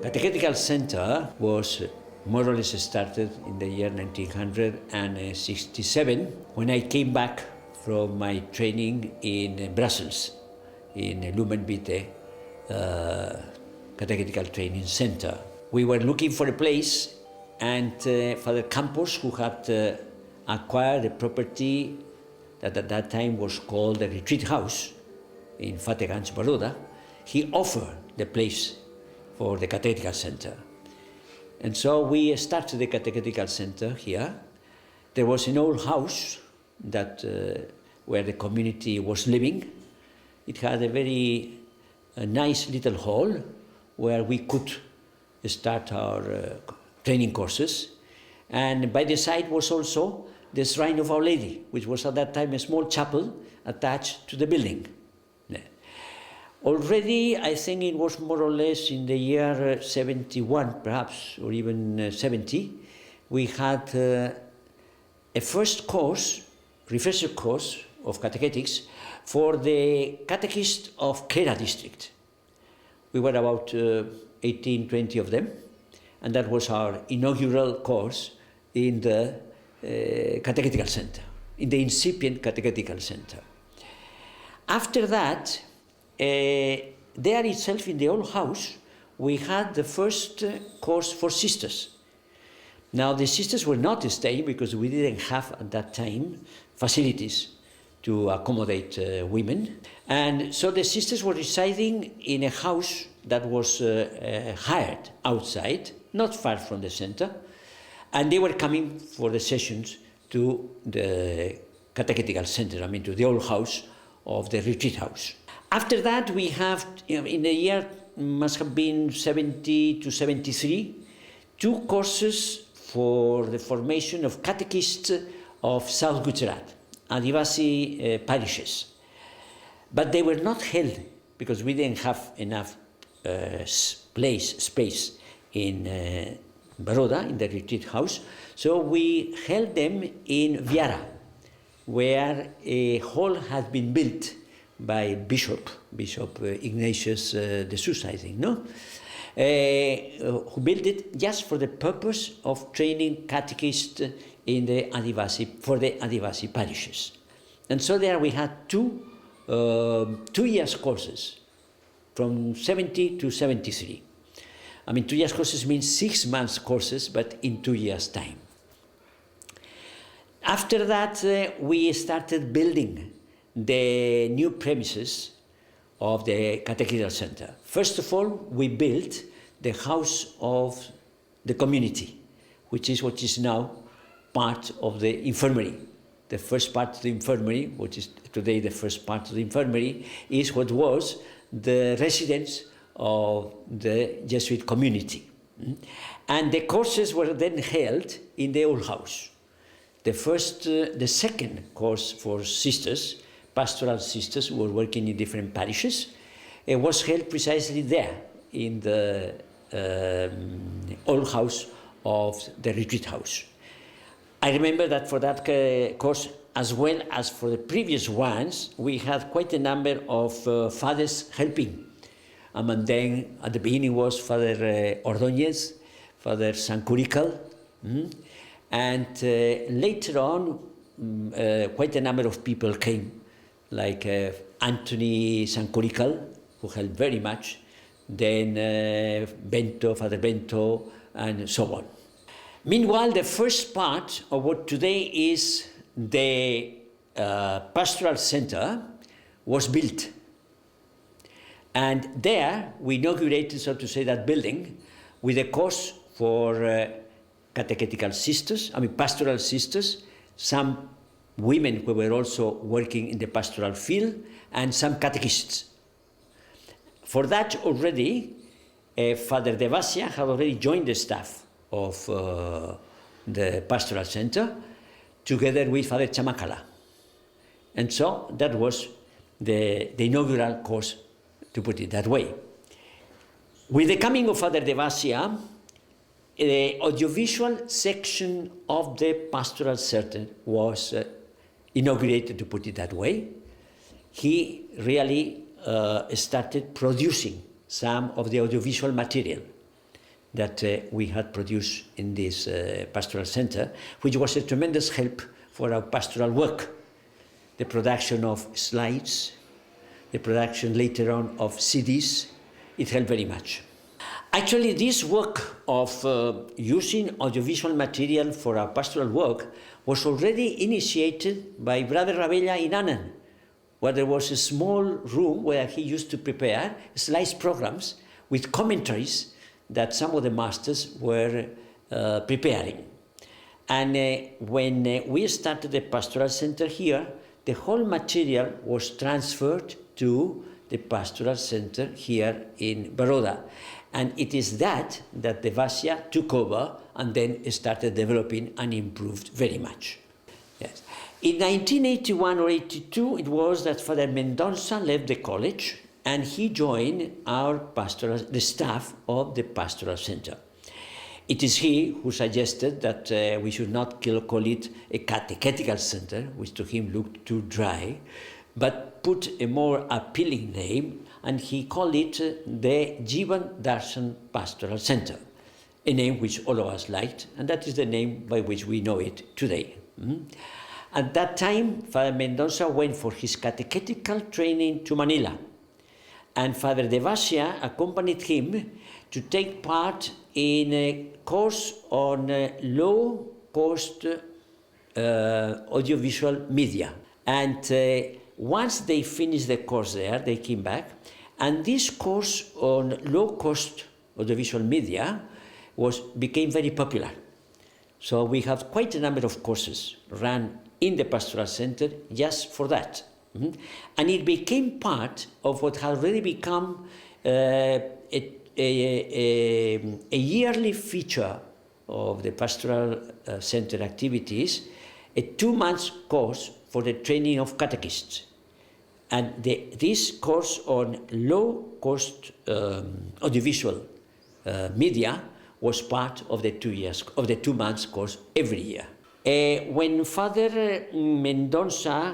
Catechetical Center was more or less started in the year 1967 when I came back from my training in Brussels, in Lumen Vitae Catechetical Training Center. We were looking for a place, and Father Campos, who had acquired a property that at that time was called the Retreat House in Fatehganj, Baroda, he offered the place for the Catechetical Center. And so we started the Catechetical Center here. There was an old house that where the community was living. It had a very nice little hall where we could start our training courses. And by the side was also the Shrine of Our Lady, which was at that time a small chapel attached to the building. Already, I think it was more or less in the year 71, perhaps, or even 70, we had a first course, refresher course of catechetics for the catechist of Kera district. We were about 18, 20 of them, and that was our inaugural course in the Catechetical Center, in the incipient Catechetical Center. After that, there itself in the old house, we had the first course for sisters. Now the sisters were not staying because we didn't have at that time facilities to accommodate women. And so the sisters were residing in a house that was hired outside, not far from the center, and they were coming for the sessions to the Catechetical Center, I mean to the old house of the Retreat House. After that, we have, in the year, must have been 70 to 73, 2 courses for the formation of catechists of South Gujarat, Adivasi parishes. But they were not held because we didn't have enough space in Baroda, in the Retreat House. So we held them in Viara, where a hall had been built by Bishop Ignatius de Sousa, I think, no? Who built it just for the purpose of training catechists in the for the Adivasi parishes. And so there we had 2 years courses from 70 to 73. I mean, 2 years courses means 6 months courses, but in 2 years' time. After that, we started building the new premises of the Catechetical Center. First of all, we built the house of the community, which is what is now part of the infirmary. The first part of the infirmary, which is today the first part of the infirmary, is what was the residence of the Jesuit community. And the courses were then held in the old house. The second course for sisters, pastoral sisters who were working in different parishes, was held precisely there in the old house of the Retreat House. I remember that for that course, as well as for the previous ones, we had quite a number of fathers helping. Among them, at the beginning was Father Ordóñez, Father Sancurical, and later on, quite a number of people came, like Anthony Sancurical, who helped very much, then Father Bento, and so on. Meanwhile, the first part of what today is the pastoral center was built. And there we inaugurated, so to say, that building with a course for catechetical sisters, pastoral sisters, some women who were also working in the pastoral field, and some catechists. For that already, Father Devasia had already joined the staff of the pastoral center, together with Father Chamakala. And so that was the inaugural course, to put it that way. With the coming of Father Devasia, the audiovisual section of the pastoral center was inaugurated, to put it that way. He really started producing some of the audiovisual material. that we had produced in this pastoral center, which was a tremendous help for our pastoral work. The production of slides, the production later on of CDs, it helped very much. Actually, this work of using audiovisual material for our pastoral work was already initiated by Brother Rabella in Annan, where there was a small room where he used to prepare slides programs with commentaries that some of the masters were preparing. And when we started the pastoral center here, the whole material was transferred to the pastoral center here in Baroda. And it is that the Vasia took over and then started developing and improved very much. Yes. In 1981 or 82, it was that Father Mendonça left the college and he joined the staff of the pastoral center. It is he who suggested that we should not call it a catechetical center, which to him looked too dry, but put a more appealing name, and he called it the Jivan Darshan Pastoral Center, a name which all of us liked, and that is the name by which we know it today. At that time, Father Mendonça went for his catechetical training to Manila, and Father De Vasia accompanied him to take part in a course on low-cost audiovisual media. And once they finished the course there, they came back, and this course on low-cost audiovisual media became very popular. So we have quite a number of courses run in the pastoral center just for that. And it became part of what had already become a yearly feature of the pastoral center activities, a 2-month course for the training of catechists. And this course on low-cost audiovisual media was part of the 2 months course every year. When Father Mendonça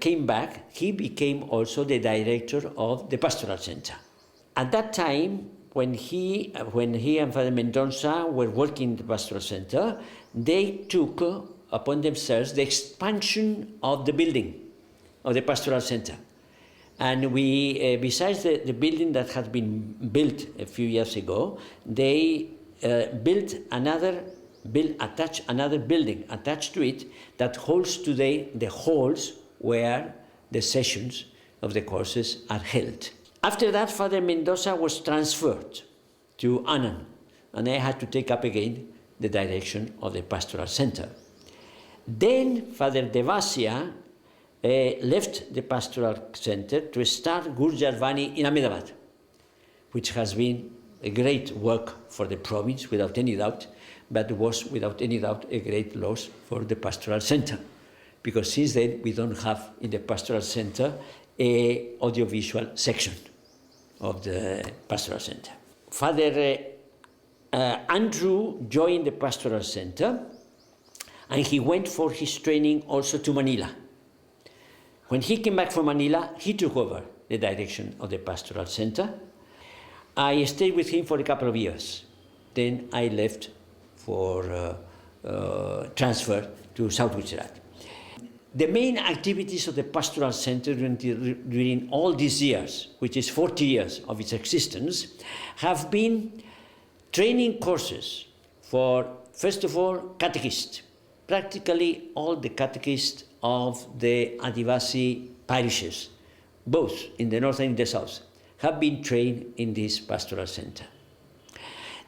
came back, he became also the director of the pastoral center. At that time, when he and Father Mendonça were working in the pastoral center, they took upon themselves the expansion of the building of the pastoral center. And we, besides the building that had been built a few years ago, they attached another building attached to it that holds today the halls where the sessions of the courses are held. After that, Father Mendonça was transferred to Annan, and I had to take up again the direction of the pastoral center. Then Father De Vasia left the pastoral center to start Gurjarvani in Ahmedabad, which has been a great work for the province, without any doubt, but was without any doubt a great loss for the pastoral center, because since then we don't have in the pastoral center a audiovisual section of the pastoral center. Father Andrew joined the pastoral center, and he went for his training also to Manila. When he came back from Manila, he took over the direction of the pastoral center. I stayed with him for a couple of years. Then I left for transfer to South Gujarat. The main activities of the pastoral center during all these years, which is 40 years of its existence, have been training courses for, first of all, catechists. Practically all the catechists of the Adivasi parishes, both in the north and in the south, have been trained in this pastoral center.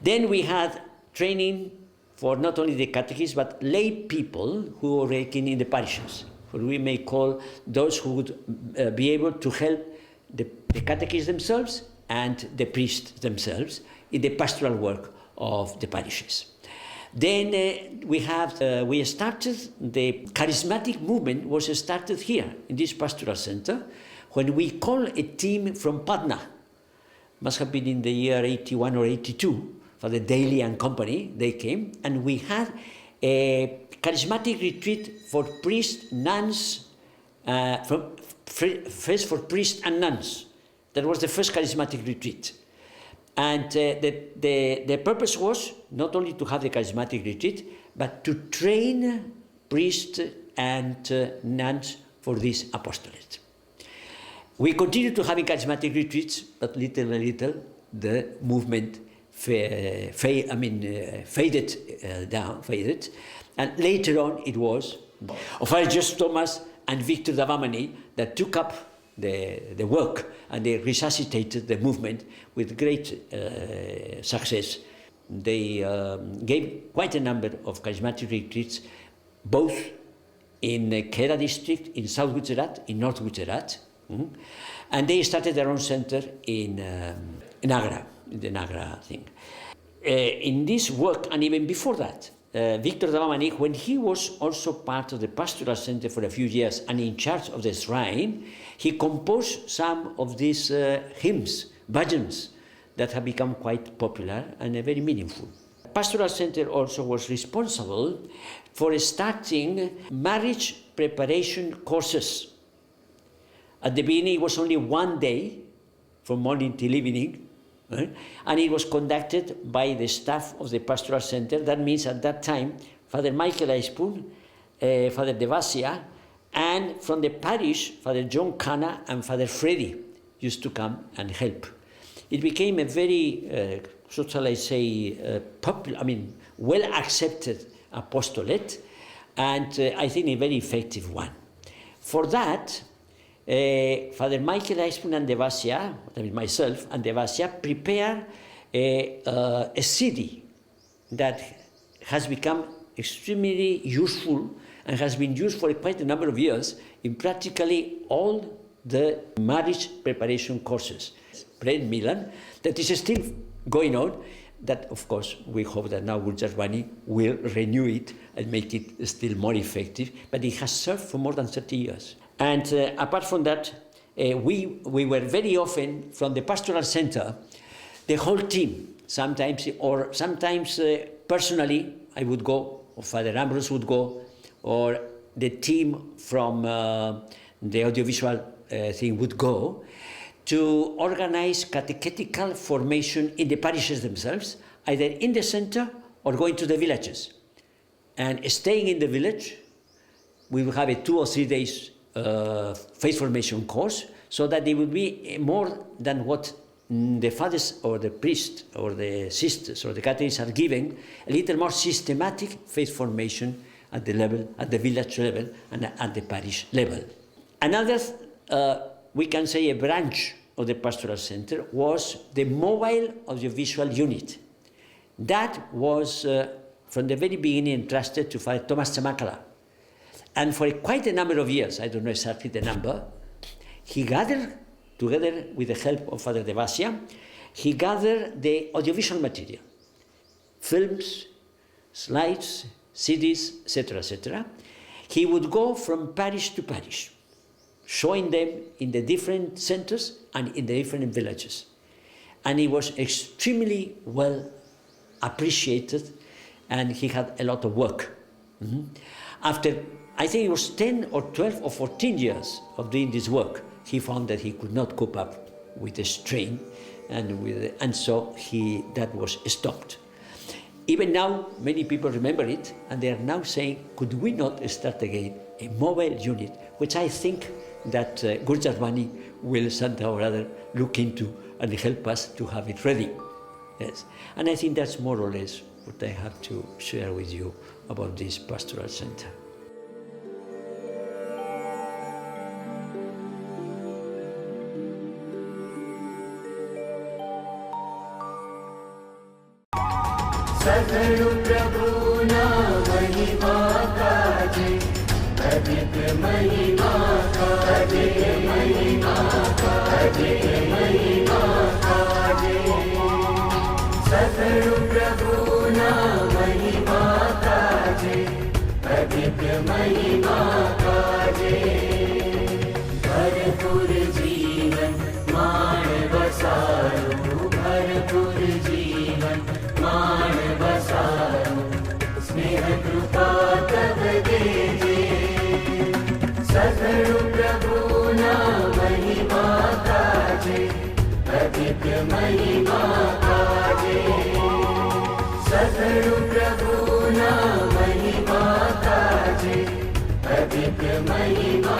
Then we had training for not only the catechists, but lay people who were working in the parishes, who we may call those who would be able to help the catechists themselves and the priests themselves in the pastoral work of the parishes. Then we started, the charismatic movement was started here in this pastoral center when we called a team from Patna, must have been in the year 81 or 82, for the Daly and Company, they came, and we had a charismatic retreat for priests, nuns, first for priests and nuns. That was the first charismatic retreat. And the purpose was not only to have the charismatic retreat, but to train priests and nuns for this apostolate. We continued to having charismatic retreats, but little by little the movement faded, and later on it was Father Joseph Thomas and Victor Davamani that took up the work, and they resuscitated the movement with great success. They gave quite a number of charismatic retreats, both in Khera district, in South Gujarat, in North Gujarat, and they started their own center in Agra, in the Agra thing. In this work, and even before that, Victor Davamani, when he was also part of the pastoral center for a few years and in charge of the shrine, he composed some of these hymns, bhajans, that have become quite popular and very meaningful. Pastoral center also was responsible for starting marriage preparation courses. At the beginning, it was only one day, from morning till evening, right? And it was conducted by the staff of the pastoral center. That means at that time, Father Michael Aizpun, Father Devasya, and from the parish, Father John Khanna and Father Freddy used to come and help. It became a very, well accepted apostolate, and I think a very effective one. For that, Father Michael Aizpun and Devasya, that is myself and Devasya, prepare a CD that has become extremely useful and has been used for quite a number of years in practically all the marriage preparation courses. Prayer Milan, that is still going on, that of course we hope that now Gurjarvani will renew it and make it still more effective, but it has served for more than 30 years. And apart from that, we were very often from the pastoral center, the whole team, sometimes personally I would go, or Father Ambrose would go, or the team from the audiovisual thing would go to organize catechetical formation in the parishes themselves, either in the center or going to the villages. And staying in the village, we will have a 2 or 3 days faith formation course, so that it will be more than what the fathers or the priests or the sisters or the catechists are giving, a little more systematic faith formation at the level, at the village level and at the parish level. Another, we can say, a branch of the pastoral center was the mobile audiovisual unit. That was from the very beginning entrusted to Father Thomas Chamakala. And for quite a number of years, I don't know exactly the number, he gathered, together with the help of Father Devasya, he gathered the audiovisual material, films, slides, CDs, etc., etc. He would go from parish to parish, showing them in the different centers and in the different villages. And he was extremely well appreciated, and he had a lot of work. After, I think it was 10 or 12 or 14 years of doing this work, he found that he could not cope up with the strain, and so that was stopped. Even now, many people remember it, and they are now saying, could we not start again a mobile unit, which I think that Gurjarvani will somehow or other look into and help us to have it ready. Yes, and I think that's more or less what I have to share with you about this pastoral center. सदरु प्रभु ना महिमा काजे, अधिक महिमा काजे, महिमा काजे, महिमा काजे। सदरु प्रभु ना महिमा काजे, अधिक महिमा काजे। भरपूर जीवन मान बसारो, भरपूर जीवन मान बसारो, स्नेह कृपा तब देजे। सदरु प्रभु ना महिमा काजे, अधिक महिमा काजे। सघळु प्रभुना महिमा काजे अधिक महिमा